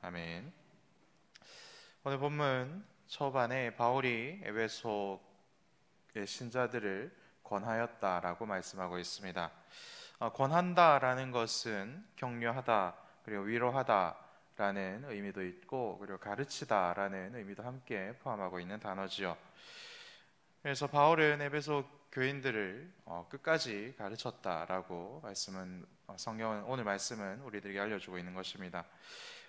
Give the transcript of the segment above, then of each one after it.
아멘. 오늘 본문 초반에 바울이 에베소의 신자들을 권하였다라고 말씀하고 있습니다. 권한다라는 것은 격려하다, 그리고 위로하다라는 의미도 있고, 그리고 가르치다라는 의미도 함께 포함하고 있는 단어지요. 그래서 바울은 에베소 교인들을 끝까지 가르쳤다라고 성경은 오늘 말씀은 우리들에게 알려주고 있는 것입니다.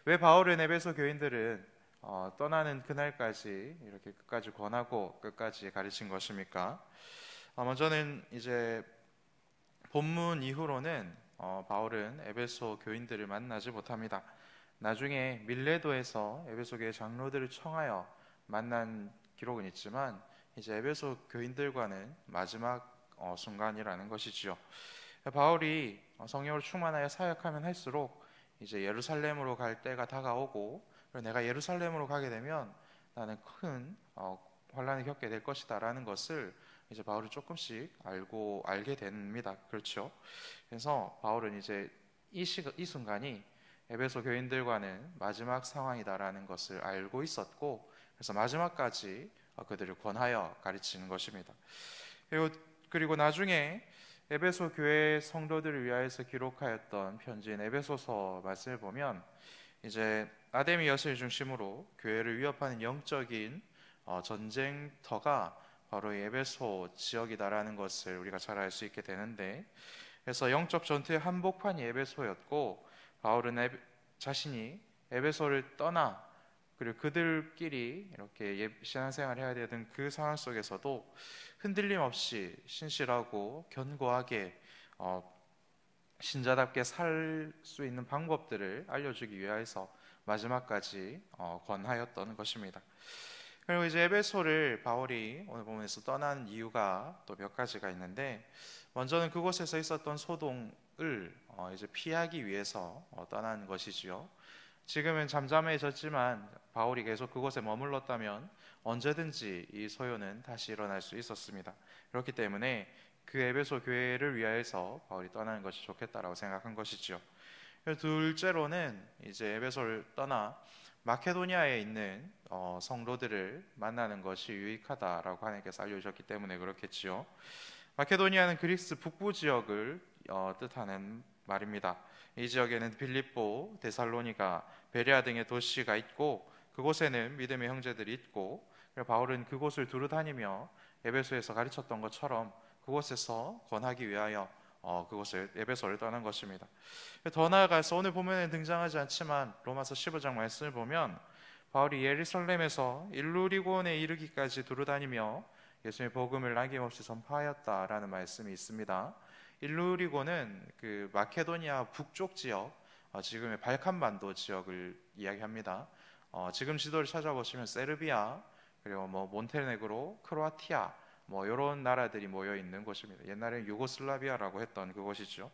왜 바울은 에베소 교인들은 떠나는 그날까지 이렇게 끝까지 권하고 끝까지 가르친 것입니까? 먼저는 이제 본문 이후로는 바울은 에베소 교인들을 만나지 못합니다. 나중에 밀레도에서 에베소 교회 장로들을 청하여 만난 기록은 있지만 이제 에베소 교인들과는 마지막 순간이라는 것이지요. 바울이 성령으로 충만하여 사역하면 할수록 이제 예루살렘으로 갈 때가 다가오고, 내가 예루살렘으로 가게 되면 나는 큰 환란을 겪게 될 것이다라는 것을 이제 바울이 조금씩 알게 됩니다. 그렇죠? 그래서 바울은 이제 이 순간이 에베소 교인들과는 마지막 상황이다라는 것을 알고 있었고, 그래서 마지막까지 그들을 권하여 가르치는 것입니다. 그리고 나중에 에베소 교회 성도들을 위하여서 기록하였던 편지인 에베소서 말씀을 보면 이제 아데미 여신을 중심으로 교회를 위협하는 영적인 전쟁터가 바로 이 에베소 지역이다라는 것을 우리가 잘 알 수 있게 되는데, 그래서 영적 전투의 한복판이 에베소였고, 바울은 자신이 에베소를 떠나 그리고 그들끼리 이렇게 신앙생활을 해야 되던 그 상황 속에서도 흔들림 없이 신실하고 견고하게 신자답게 살 수 있는 방법들을 알려주기 위해서 마지막까지 권하였던 것입니다. 그리고 이제 에베소를 바울이 오늘 본문에서 떠난 이유가 또 몇 가지가 있는데, 먼저는 그곳에서 있었던 소동을 이제 피하기 위해서 떠난 것이지요. 지금은 잠잠해졌지만 바울이 계속 그곳에 머물렀다면 언제든지 이 소요는 다시 일어날 수 있었습니다. 그렇기 때문에 그 에베소 교회를 위하여서 바울이 떠나는 것이 좋겠다라고 생각한 것이죠. 둘째로는 이제 에베소를 떠나 마케도니아에 있는 성도들을 만나는 것이 유익하다라고 하나님께서 알려주셨기 때문에 그렇겠지요. 마케도니아는 그리스 북부 지역을 뜻하는 말입니다. 이 지역에는 빌립보, 데살로니가, 베레아 등의 도시가 있고, 그곳에는 믿음의 형제들이 있고, 바울은 그곳을 두루 다니며 에베소에서 가르쳤던 것처럼 그곳에서 권하기 위하여 에베소를 떠난 것입니다. 더 나아가서 오늘 본문에 등장하지 않지만 로마서 15장 말씀을 보면 바울이 예루살렘에서 일루리곤에 이르기까지 두루 다니며 예수님의 복음을 남김없이 전파하였다라는 말씀이 있습니다. 일루리곤은 그 마케도니아 북쪽 지역, 지금의 발칸반도 지역을 이야기합니다. 지금 지도를 찾아보시면 세르비아, 그리고 몬테네그로, 크로아티아 이런 나라들이 모여 있는 곳입니다. 옛날에는 유고슬라비아라고 했던 그곳이죠.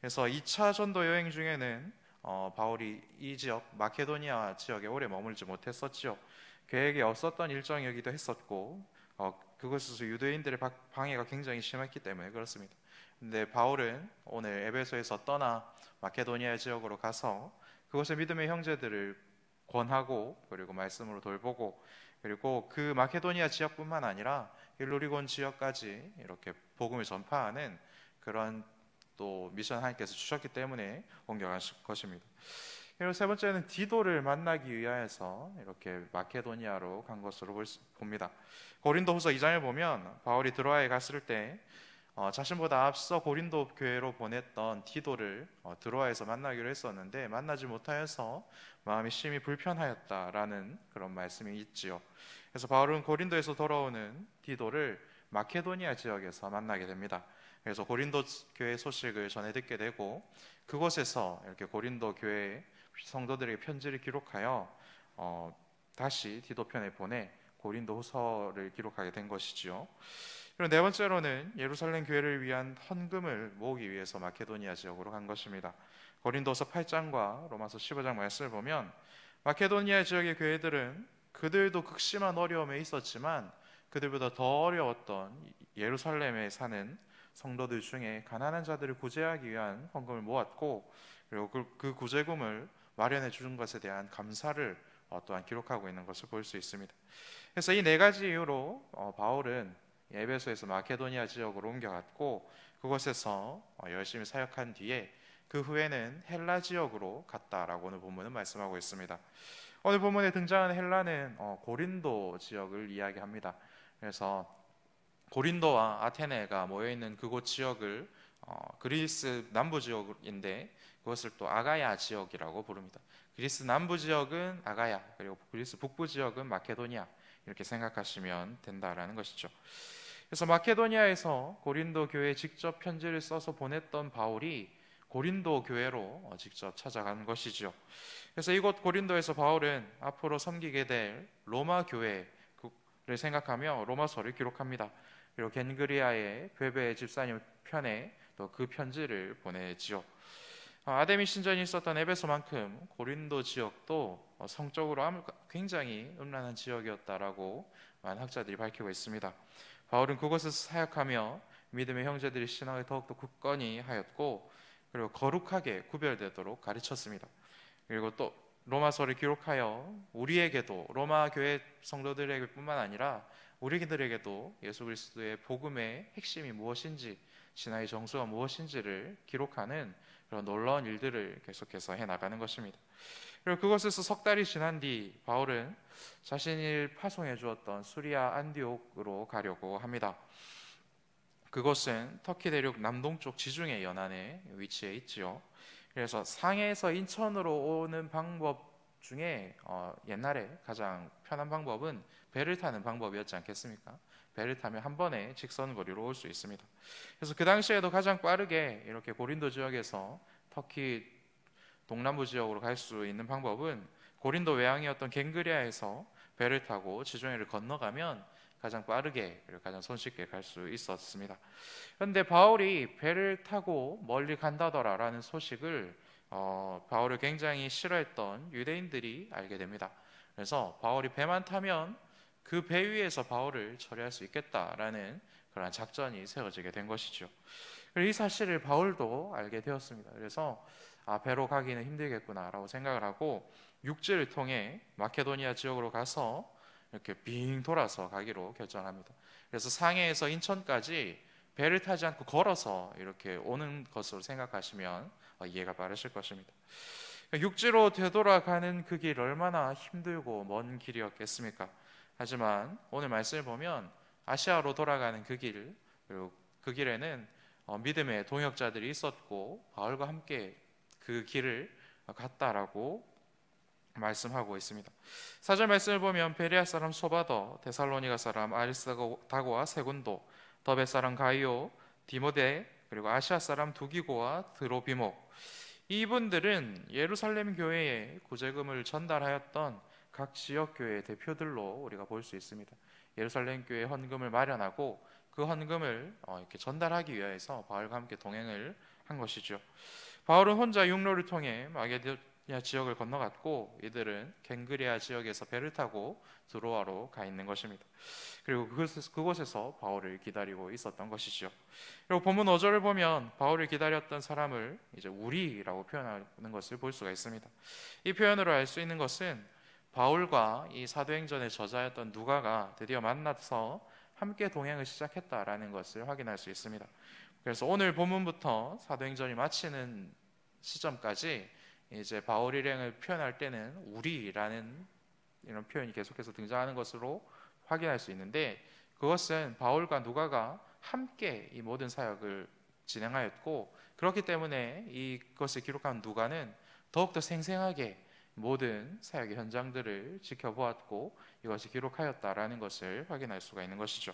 그래서 2차 전도 여행 중에는 바울이 이 지역 마케도니아 지역에 오래 머물지 못했었죠. 계획에 없었던 일정이기도 했었고, 그곳에서 유대인들의 방해가 굉장히 심했기 때문에 그렇습니다. 근데 바울은 오늘 에베소에서 떠나 마케도니아 지역으로 가서 그곳의 믿음의 형제들을 권하고, 그리고 말씀으로 돌보고, 그리고 그 마케도니아 지역뿐만 아니라 일루리곤 지역까지 이렇게 복음을 전파하는 그런 또 미션 하나님께서 주셨기 때문에 옮겨간 것입니다. 그리고 세 번째는 디도를 만나기 위하여서 이렇게 마케도니아로 간 것으로 봅니다. 고린도후서 2장을 보면 바울이 드로아에 갔을 때 자신보다 앞서 고린도 교회로 보냈던 디도를 드로아에서 만나기로 했었는데 만나지 못하여서 마음이 심히 불편하였다라는 그런 말씀이 있지요. 그래서 바울은 고린도에서 돌아오는 디도를 마케도니아 지역에서 만나게 됩니다. 그래서 고린도 교회 소식을 전해 듣게 되고, 그곳에서 이렇게 고린도 교회 성도들에게 편지를 기록하여 다시 디도편에 보내 고린도 후서를 기록하게 된 것이지요. 그리고 네 번째로는 예루살렘 교회를 위한 헌금을 모으기 위해서 마케도니아 지역으로 간 것입니다. 고린도서 8장과 로마서 15장 말씀을 보면 마케도니아 지역의 교회들은 그들도 극심한 어려움에 있었지만 그들보다 더 어려웠던 예루살렘에 사는 성도들 중에 가난한 자들을 구제하기 위한 헌금을 모았고, 그리고 그 구제금을 마련해 준 것에 대한 감사를 또한 기록하고 있는 것을 볼 수 있습니다. 그래서 이 네 가지 이유로 바울은 에베소에서 마케도니아 지역으로 옮겨갔고 그곳에서 열심히 사역한 뒤에 그 후에는 헬라 지역으로 갔다라고 오늘 본문은 말씀하고 있습니다. 오늘 본문에 등장하는 헬라는 고린도 지역을 이야기합니다. 그래서 고린도와 아테네가 모여 있는 그곳 지역을 그리스 남부 지역인데 그것을 또 아가야 지역이라고 부릅니다. 그리스 남부 지역은 아가야, 그리고 그리스 북부 지역은 마케도니아, 이렇게 생각하시면 된다라는 것이죠. 그래서 마케도니아에서 고린도 교회에 직접 편지를 써서 보냈던 바울이 고린도 교회로 직접 찾아간 것이죠. 그래서 이곳 고린도에서 바울은 앞으로 섬기게 될 로마 교회를 생각하며 로마서를 기록합니다. 그리고 겐그리아의 베베 집사님 편에 또 그 편지를 보내지요. 아데미 신전이 있었던 에베소만큼 고린도 지역도 성적으로 굉장히 음란한 지역이었다라고 많은 학자들이 밝히고 있습니다. 바울은 그곳에서 사역하며 믿음의 형제들이 신앙을 더욱더 굳건히 하였고 그리고 거룩하게 구별되도록 가르쳤습니다. 그리고 또 로마서를 기록하여 우리에게도 로마 교회 성도들에게 뿐만 아니라 우리들에게도 예수 그리스도의 복음의 핵심이 무엇인지, 신앙의 정수가 무엇인지를 기록하는 그런 놀라운 일들을 계속해서 해나가는 것입니다. 그리고 그곳에서 석 달이 지난 뒤 바울은 자신이 파송해 주었던 수리아 안디옥으로 가려고 합니다. 그곳은 터키 대륙 남동쪽 지중해 연안에 위치해 있지요. 그래서 상해에서 인천으로 오는 방법 중에 옛날에 가장 편한 방법은 배를 타는 방법이었지 않겠습니까? 배를 타면 한 번에 직선 거리로 올 수 있습니다. 그래서 그 당시에도 가장 빠르게 이렇게 고린도 지역에서 터키 동남부 지역으로 갈 수 있는 방법은 고린도 외항이었던 겐그리아에서 배를 타고 지중해를 건너가면 가장 빠르게 그리고 가장 손쉽게 갈 수 있었습니다. 그런데 바울이 배를 타고 멀리 간다더라라는 소식을 바울을 굉장히 싫어했던 유대인들이 알게 됩니다. 그래서 바울이 배만 타면 그 배 위에서 바울을 처리할 수 있겠다라는 그런 작전이 세워지게 된 것이죠. 이 사실을 바울도 알게 되었습니다. 그래서 배로 가기는 힘들겠구나라고 생각을 하고 육지를 통해 마케도니아 지역으로 가서 이렇게 빙 돌아서 가기로 결정합니다. 그래서 상해에서 인천까지 배를 타지 않고 걸어서 이렇게 오는 것으로 생각하시면 이해가 빠르실 것입니다. 육지로 되돌아가는 그 길 얼마나 힘들고 먼 길이었겠습니까? 하지만 오늘 말씀을 보면 아시아로 돌아가는 그 길, 그리고 그 길에는 믿음의 동역자들이 있었고 바울과 함께 그 길을 갔다라고 말씀하고 있습니다. 4절 말씀을 보면 베레아 사람 소바더, 데살로니가 사람 아리스다고와 세군도, 더베 사람 가이오, 디모데, 그리고 아시아 사람 두기고와 드로비모, 이분들은 예루살렘 교회에 구제금을 전달하였던 각 지역 교회의 대표들로 우리가 볼 수 있습니다. 예루살렘 교회 헌금을 마련하고 그 헌금을 이렇게 전달하기 위해서 바울과 함께 동행을 한 것이죠. 바울은 혼자 육로를 통해 마게도니아 지역을 건너갔고 이들은 겐그리아 지역에서 배를 타고 드로아로 가 있는 것입니다. 그리고 그곳에서 바울을 기다리고 있었던 것이죠. 그리고 본문 5절을 보면 바울을 기다렸던 사람을 이제 우리라고 표현하는 것을 볼 수가 있습니다. 이 표현으로 알 수 있는 것은 바울과 이 사도행전의 저자였던 누가가 드디어 만나서 함께 동행을 시작했다라는 것을 확인할 수 있습니다. 그래서 오늘 본문부터 사도행전이 마치는 시점까지 이제 바울 일행을 표현할 때는 우리라는 이런 표현이 계속해서 등장하는 것으로 확인할 수 있는데 그것은 바울과 누가가 함께 이 모든 사역을 진행하였고 그렇기 때문에 이것을 기록한 누가는 더욱더 생생하게 모든 사역의 현장들을 지켜보았고 이것이 기록하였다라는 것을 확인할 수가 있는 것이죠.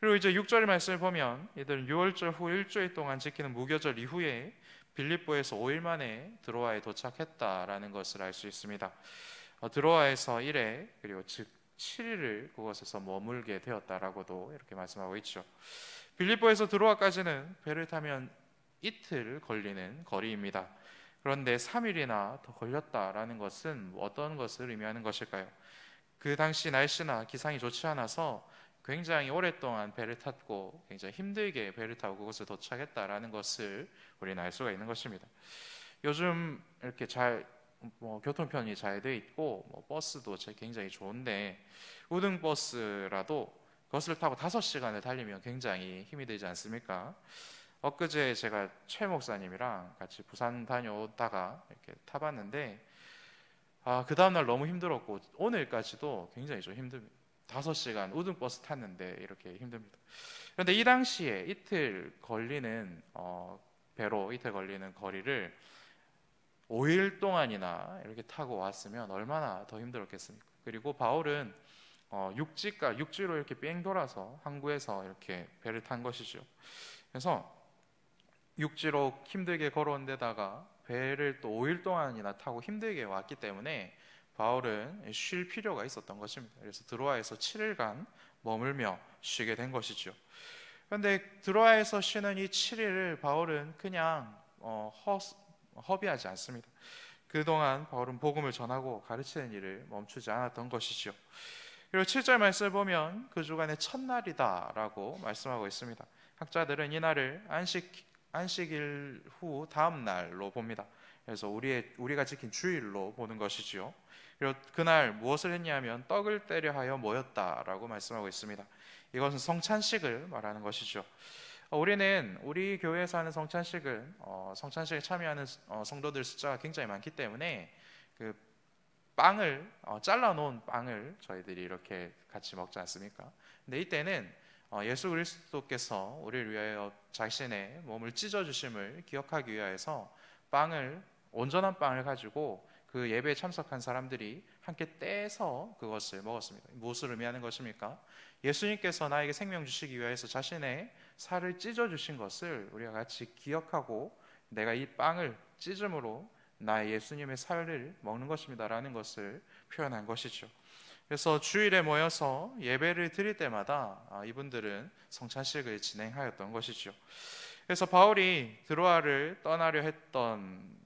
그리고 이제 6절 말씀을 보면 이들은 6월절 후 일주일 동안 지키는 무교절 이후에 빌립보에서 5일 만에 드로아에 도착했다라는 것을 알 수 있습니다. 드로아에서 1회 그리고 즉 7일을 그곳에서 머물게 되었다라고도 이렇게 말씀하고 있죠. 빌립보에서 드로아까지는 배를 타면 이틀 걸리는 거리입니다. 그런데 3일이나 더 걸렸다라는 것은 어떤 것을 의미하는 것일까요? 그 당시 날씨나 기상이 좋지 않아서 굉장히 오랫동안 배를 탔고 굉장히 힘들게 배를 타고 그곳에 도착했다라는 것을 우리는 알 수가 있는 것입니다. 요즘 이렇게 잘 뭐 교통편이 잘 돼 있고 뭐 버스도 굉장히 좋은데 우등 버스라도 그것을 타고 5시간을 달리면 굉장히 힘이 들지 않습니까? 엊그제 제가 최 목사님이랑 같이 부산 다녀오다가 이렇게 타봤는데 그 다음날 너무 힘들었고 오늘까지도 굉장히 좀 힘듭니다. 5시간 우등 버스 탔는데 이렇게 힘듭니다. 그런데 이 당시에 배로 이틀 걸리는 거리를 5일 동안이나 이렇게 타고 왔으면 얼마나 더 힘들었겠습니까? 그리고 바울은 육지로 이렇게 뺑 돌아서 항구에서 이렇게 배를 탄 것이죠. 그래서 육지로 힘들게 걸어온 데다가 배를 또 5일 동안이나 타고 힘들게 왔기 때문에 바울은 쉴 필요가 있었던 것입니다. 그래서 드로아에서 7일간 머물며 쉬게 된 것이죠. 그런데 드로아에서 쉬는 이 7일을 바울은 그냥 허비하지 않습니다. 그동안 바울은 복음을 전하고 가르치는 일을 멈추지 않았던 것이죠. 그리고 7절 말씀을 보면 그 주간의 첫날이다라고 말씀하고 있습니다. 학자들은 이 날을 안식일 후 다음 날로 봅니다. 그래서 우리가 지킨 주일로 보는 것이지요. 그리고 그날 무엇을 했냐면 떡을 떼려 하여 모였다라고 말씀하고 있습니다. 이것은 성찬식을 말하는 것이죠. 우리 교회에서 하는 성찬식은 성찬식에 참여하는 성도들 숫자가 굉장히 많기 때문에 그 빵을 잘라놓은 빵을 저희들이 이렇게 같이 먹지 않습니까? 근데 이때는 예수 그리스도께서 우리를 위하여 자신의 몸을 찢어 주심을 기억하기 위하여서 온전한 빵을 가지고 그 예배에 참석한 사람들이 함께 떼서 그것을 먹었습니다. 무엇을 의미하는 것입니까? 예수님께서 나에게 생명 주시기 위해서 자신의 살을 찢어 주신 것을 우리가 같이 기억하고 내가 이 빵을 찢음으로 나의 예수님의 살을 먹는 것입니다라는 것을 표현한 것이죠. 그래서 주일에 모여서 예배를 드릴 때마다 이분들은 성찬식을 진행하였던 것이죠. 그래서 바울이 드로아를 떠나려 했던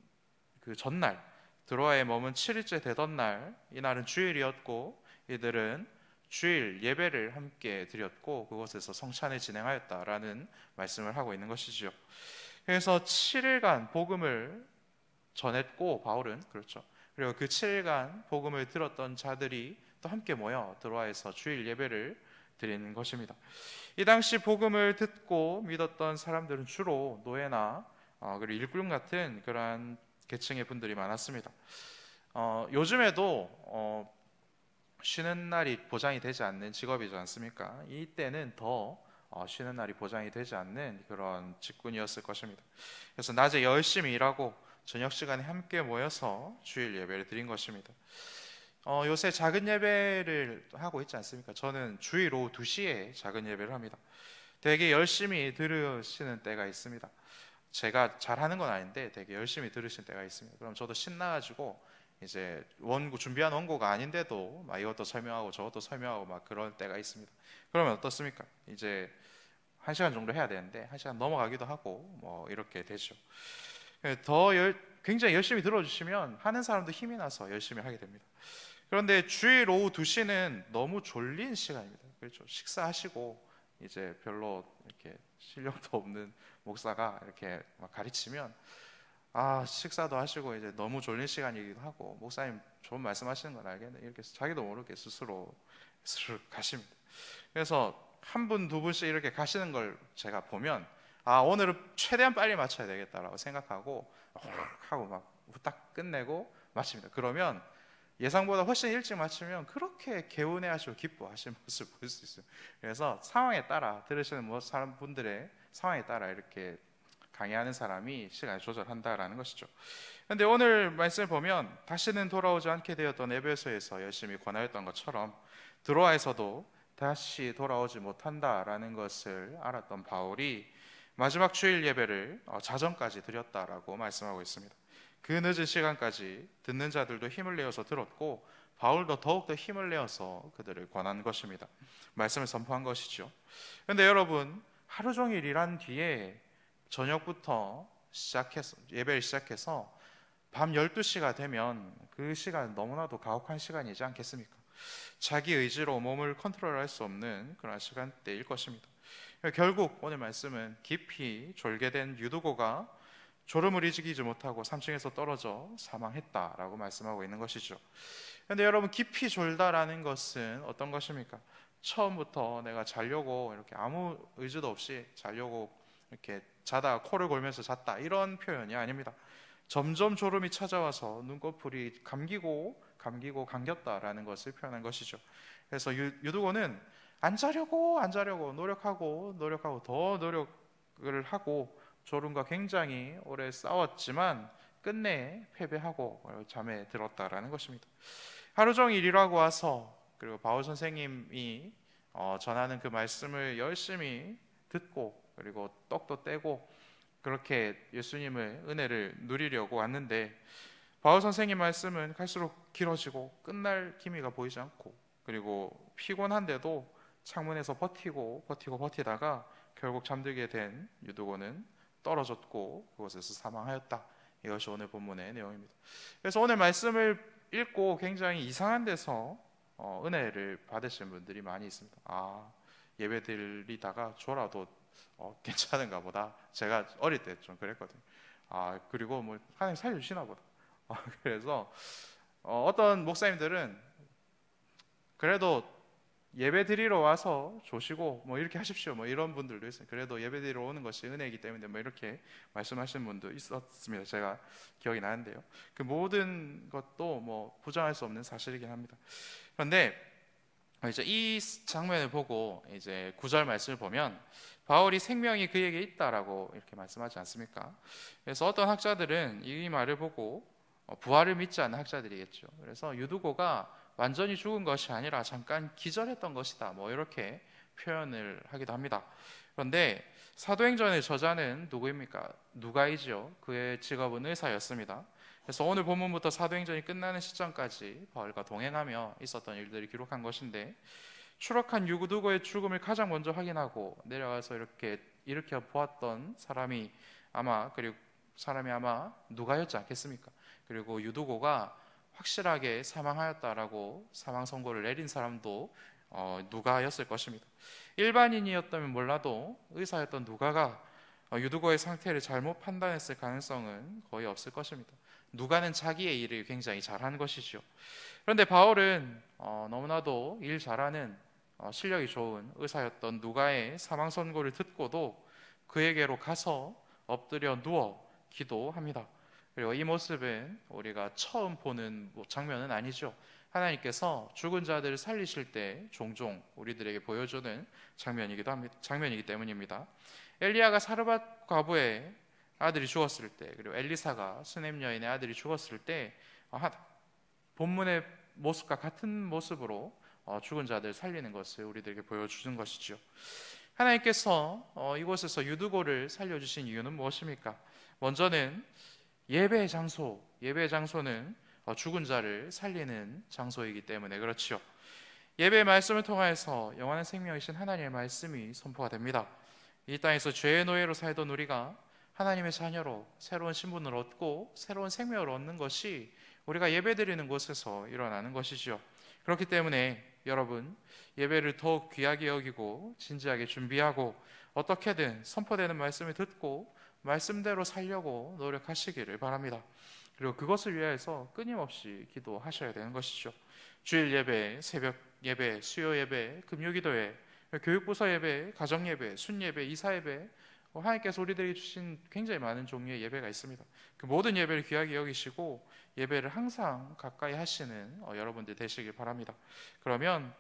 그 전날, 드로아에 머문 7일째 되던 날, 이날은 주일이었고 이들은 주일 예배를 함께 드렸고 그곳에서 성찬을 진행하였다라는 말씀을 하고 있는 것이죠. 그래서 7일간 복음을 전했고 바울은 그렇죠. 그리고 그 7일간 복음을 들었던 자들이 또 함께 모여 드로아에서 주일 예배를 드리는 것입니다. 이 당시 복음을 듣고 믿었던 사람들은 주로 노예나 그리고 일꾼 같은 그러한 계층의 분들이 많았습니다. 요즘에도 쉬는 날이 보장이 되지 않는 직업이지 않습니까? 이때는 더 쉬는 날이 보장이 되지 않는 그런 직군이었을 것입니다. 그래서 낮에 열심히 일하고 저녁 시간에 함께 모여서 주일 예배를 드린 것입니다. 요새 작은 예배를 하고 있지 않습니까? 저는 주일 오후 2시에 작은 예배를 합니다. 되게 열심히 들으시는 때가 있습니다. 제가 잘하는 건 아닌데 되게 열심히 들으시는 때가 있습니다. 그럼 저도 신나가지고 이제 준비한 원고가 아닌데도 막 이것도 설명하고 저것도 설명하고 막 그런 때가 있습니다. 그러면 어떻습니까? 이제 1시간 정도 해야 되는데 1시간 넘어가기도 하고 뭐 이렇게 되죠. 굉장히 열심히 들어주시면 하는 사람도 힘이 나서 열심히 하게 됩니다. 그런데 주일 오후 2시는 너무 졸린 시간입니다. 그렇죠? 식사하시고 이제 별로 이렇게 실력도 없는 목사가 이렇게 막 가르치면 식사도 하시고 이제 너무 졸린 시간이기도 하고 목사님 좋은 말씀하시는 건 알겠네 이렇게 자기도 모르게 스스로 가십니다. 그래서 한 분, 두 분씩 이렇게 가시는 걸 제가 보면 오늘은 최대한 빨리 마쳐야 되겠다라고 생각하고 하고 막 딱 끝내고 마칩니다. 그러면 예상보다 훨씬 일찍 마치면 그렇게 개운해하시고 기뻐하시는 모습을 볼 수 있어요. 그래서 상황에 따라 들으시는 분들의 상황에 따라 이렇게 강의하는 사람이 시간을 조절한다라는 것이죠. 그런데 오늘 말씀을 보면 다시는 돌아오지 않게 되었던 에베소에서 열심히 권하였던 것처럼 드로아에서도 다시 돌아오지 못한다라는 것을 알았던 바울이 마지막 주일 예배를 자정까지 드렸다라고 말씀하고 있습니다. 그 늦은 시간까지 듣는 자들도 힘을 내어서 들었고 바울도 더욱더 힘을 내어서 그들을 권한 것입니다. 말씀을 선포한 것이죠. 그런데 여러분 하루 종일 일한 뒤에 저녁부터 예배를 시작해서 밤 12시가 되면 그 시간 너무나도 가혹한 시간이지 않겠습니까? 자기 의지로 몸을 컨트롤할 수 없는 그런 시간대일 것입니다. 결국 오늘 말씀은 깊이 졸게 된 유두고가 졸음을 이기지 못하고 3층에서 떨어져 사망했다라고 말씀하고 있는 것이죠. 그런데 여러분, 깊이 졸다라는 것은 어떤 것입니까? 처음부터 내가 자려고 이렇게 아무 의지도 없이 자려고 이렇게 자다가 코를 골면서 잤다, 이런 표현이 아닙니다. 점점 졸음이 찾아와서 눈꺼풀이 감기고 감겼다라는 것을 표현한 것이죠. 그래서 유두고는 안 자려고 노력하고 더 노력을 하고 졸음과 굉장히 오래 싸웠지만 끝내 패배하고 잠에 들었다라는 것입니다. 하루 종일 일하고 와서, 그리고 바울 선생님이 전하는 그 말씀을 열심히 듣고, 그리고 떡도 떼고 그렇게 예수님의 은혜를 누리려고 왔는데, 바울 선생님 말씀은 갈수록 길어지고 끝날 기미가 보이지 않고, 그리고 피곤한데도 창문에서 버티다가 결국 잠들게 된 유두고는 떨어졌고 그곳에서 사망하였다. 이것이 오늘 본문의 내용입니다. 그래서 오늘 말씀을 읽고 굉장히 이상한 데서 은혜를 받으신 분들이 많이 있습니다. 예배 드리다가 졸아도 괜찮은가 보다. 제가 어릴 때 좀 그랬거든요. 그리고 뭐 하나님 살려주시나 보다. 그래서 어떤 목사님들은 그래도 예배 드리러 와서 조시고 뭐 이렇게 하십시오, 뭐 이런 분들도 있어요. 그래도 예배 드리러 오는 것이 은혜이기 때문에 뭐 이렇게 말씀하시는 분도 있었습니다. 제가 기억이 나는데요. 그 모든 것도 뭐 부정할 수 없는 사실이긴 합니다. 그런데 이제 이 장면을 보고 이제 9절 말씀을 보면 바울이 생명이 그에게 있다라고 이렇게 말씀하지 않습니까? 그래서 어떤 학자들은 이 말을 보고 부활을 믿지 않는 학자들이겠죠. 그래서 유두고가 완전히 죽은 것이 아니라 잠깐 기절했던 것이다, 뭐 이렇게 표현을 하기도 합니다. 그런데 사도행전의 저자는 누구입니까? 누가이죠. 그의 직업은 의사였습니다. 그래서 오늘 본문부터 사도행전이 끝나는 시점까지 바울과 동행하며 있었던 일들을 기록한 것인데, 추락한 유두고의 죽음을 가장 먼저 확인하고 내려가서 이렇게 일으켜 보았던 사람이 아마 누가였지 않겠습니까? 그리고 유두고가 확실하게 사망하였다라고 사망 선고를 내린 사람도 누가였을 것입니다. 일반인이었다면 몰라도 의사였던 누가가 유두고의 상태를 잘못 판단했을 가능성은 거의 없을 것입니다. 누가는 자기의 일을 굉장히 잘하는 것이죠. 그런데 바울은 너무나도 일 잘하는 실력이 좋은 의사였던 누가의 사망 선고를 듣고도 그에게로 가서 엎드려 누워 기도합니다. 그리고 이 모습은 우리가 처음 보는 장면은 아니죠. 하나님께서 죽은 자들을 살리실 때 종종 우리들에게 보여주는 장면이기 때문입니다. 엘리야가 사르밧 과부의 아들이 죽었을 때, 그리고 엘리사가 수넴 여인의 아들이 죽었을 때 본문의 모습과 같은 모습으로 죽은 자들을 살리는 것을 우리들에게 보여주는 것이죠. 하나님께서 이곳에서 유두고를 살려주신 이유는 무엇입니까? 먼저는 예배의 장소는 죽은 자를 살리는 장소이기 때문에 그렇지요. 예배의 말씀을 통하여서 영원한 생명이신 하나님의 말씀이 선포가 됩니다. 이 땅에서 죄의 노예로 살던 우리가 하나님의 자녀로 새로운 신분을 얻고 새로운 생명을 얻는 것이 우리가 예배드리는 곳에서 일어나는 것이지요. 그렇기 때문에 여러분, 예배를 더욱 귀하게 여기고 진지하게 준비하고 어떻게든 선포되는 말씀을 듣고 말씀대로 살려고 노력하시기를 바랍니다. 그리고 그것을 위해서 끊임없이 기도하셔야 되는 것이죠. 주일 예배, 새벽 예배, 수요 예배, 금요기도회, 교육부서 예배, 가정 예배, 순 예배, 이사 예배, 하나님께서 우리들에게 주신 굉장히 많은 종류의 예배가 있습니다. 그 모든 예배를 귀하게 여기시고 예배를 항상 가까이 하시는 여러분들 되시길 바랍니다. 그러면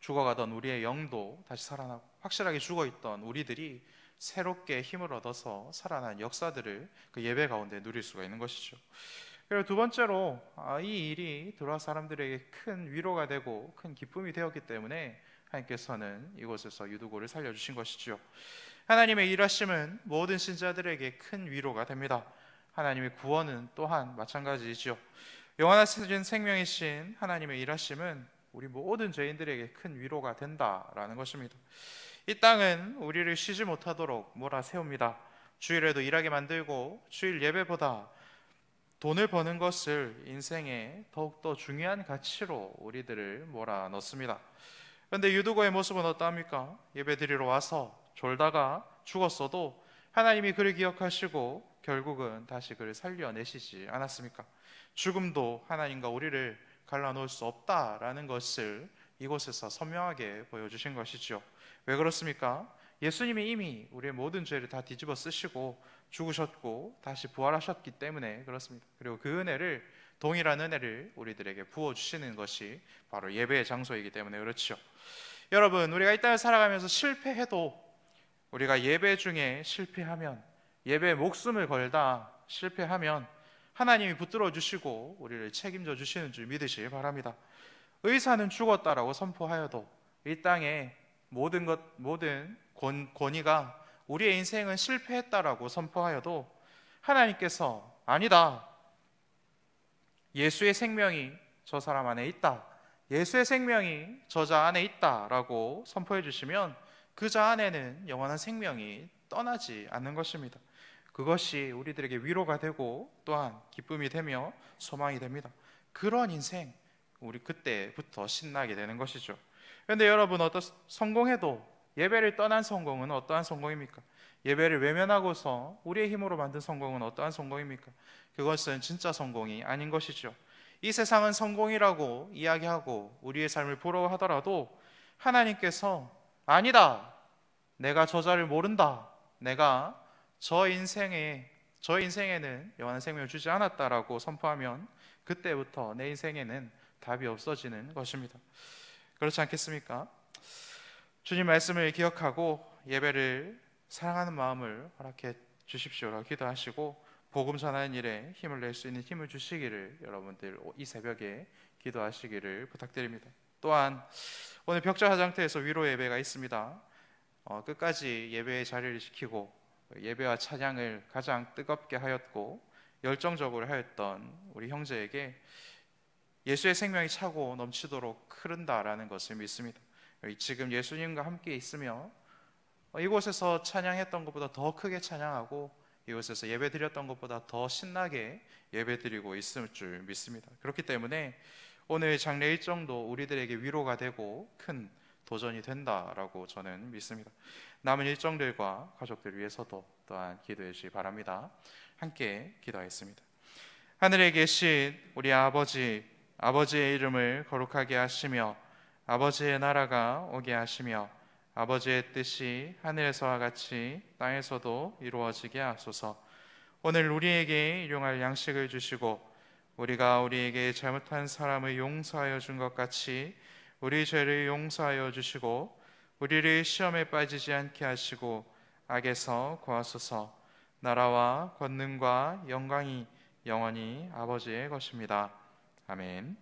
죽어가던 우리의 영도 다시 살아나고, 확실하게 죽어있던 우리들이 새롭게 힘을 얻어서 살아난 역사들을 그 예배 가운데 누릴 수가 있는 것이죠. 그리고 두 번째로 이 일이 들어와 사람들에게 큰 위로가 되고 큰 기쁨이 되었기 때문에 하나님께서는 이곳에서 유두고를 살려주신 것이죠. 하나님의 일하심은 모든 신자들에게 큰 위로가 됩니다. 하나님의 구원은 또한 마찬가지이죠. 영원하신 생명이신 하나님의 일하심은 우리 모든 죄인들에게 큰 위로가 된다라는 것입니다. 이 땅은 우리를 쉬지 못하도록 몰아세웁니다. 주일에도 일하게 만들고 주일 예배보다 돈을 버는 것을 인생의 더욱더 중요한 가치로 우리들을 몰아넣습니다. 그런데 유두고의 모습은 어떠합니까? 예배 드리러 와서 졸다가 죽었어도 하나님이 그를 기억하시고 결국은 다시 그를 살려내시지 않았습니까? 죽음도 하나님과 우리를 갈라놓을 수 없다라는 것을 이곳에서 선명하게 보여주신 것이죠. 왜 그렇습니까? 예수님이 이미 우리의 모든 죄를 다 뒤집어 쓰시고 죽으셨고 다시 부활하셨기 때문에 그렇습니다. 그리고 그 은혜를, 동일한 은혜를 우리들에게 부어주시는 것이 바로 예배의 장소이기 때문에 그렇죠. 여러분, 우리가 이 땅을 살아가면서 실패해도, 우리가 예배 중에 실패하면, 예배에 목숨을 걸다 실패하면 하나님이 붙들어 주시고 우리를 책임져 주시는 줄 믿으시기 바랍니다. 의사는 죽었다라고 선포하여도 이 땅에 모든 권위가 우리의 인생은 실패했다라고 선포하여도 하나님께서 아니다, 예수의 생명이 저 사람 안에 있다, 예수의 생명이 저자 안에 있다라고 선포해 주시면 그 자 안에는 영원한 생명이 떠나지 않는 것입니다. 그것이 우리들에게 위로가 되고 또한 기쁨이 되며 소망이 됩니다. 그런 인생, 우리 그때부터 신나게 되는 것이죠. 그런데 여러분, 성공해도 예배를 떠난 성공은 어떠한 성공입니까? 예배를 외면하고서 우리의 힘으로 만든 성공은 어떠한 성공입니까? 그것은 진짜 성공이 아닌 것이죠. 이 세상은 성공이라고 이야기하고 우리의 삶을 부러워하더라도 하나님께서 아니다, 내가 저자를 모른다, 내가 저 인생에는 영원한 생명을 주지 않았다라고 선포하면 그때부터 내 인생에는 답이 없어지는 것입니다. 그렇지 않겠습니까? 주님 말씀을 기억하고 예배를 사랑하는 마음을 허락해 주십시오라고 기도하시고 복음 전하는 일에 힘을 낼 수 있는 힘을 주시기를 여러분들 이 새벽에 기도하시기를 부탁드립니다. 또한 오늘 벽자 화장터에서 위로 예배가 있습니다. 끝까지 예배의 자리를 지키고 예배와 찬양을 가장 뜨겁게 하였고 열정적으로 하였던 우리 형제에게 예수의 생명이 차고 넘치도록 흐른다라는 것을 믿습니다. 지금 예수님과 함께 있으며 이곳에서 찬양했던 것보다 더 크게 찬양하고 이곳에서 예배드렸던 것보다 더 신나게 예배드리고 있을 줄 믿습니다. 그렇기 때문에 오늘 장례 일정도 우리들에게 위로가 되고 큰 도전이 된다라고 저는 믿습니다. 남은 일정들과 가족들 위해서도 또한 기도해 주시기 바랍니다. 함께 기도하겠습니다. 하늘에 계신 우리 아버지의 이름을 거룩하게 하시며 아버지의 나라가 오게 하시며 아버지의 뜻이 하늘에서와 같이 땅에서도 이루어지게 하소서. 오늘 우리에게 일용할 양식을 주시고 우리가 우리에게 잘못한 사람을 용서하여 준 것 같이 우리 죄를 용서하여 주시고 우리를 시험에 빠지지 않게 하시고 악에서 구하소서. 나라와 권능과 영광이 영원히 아버지의 것입니다. 아멘.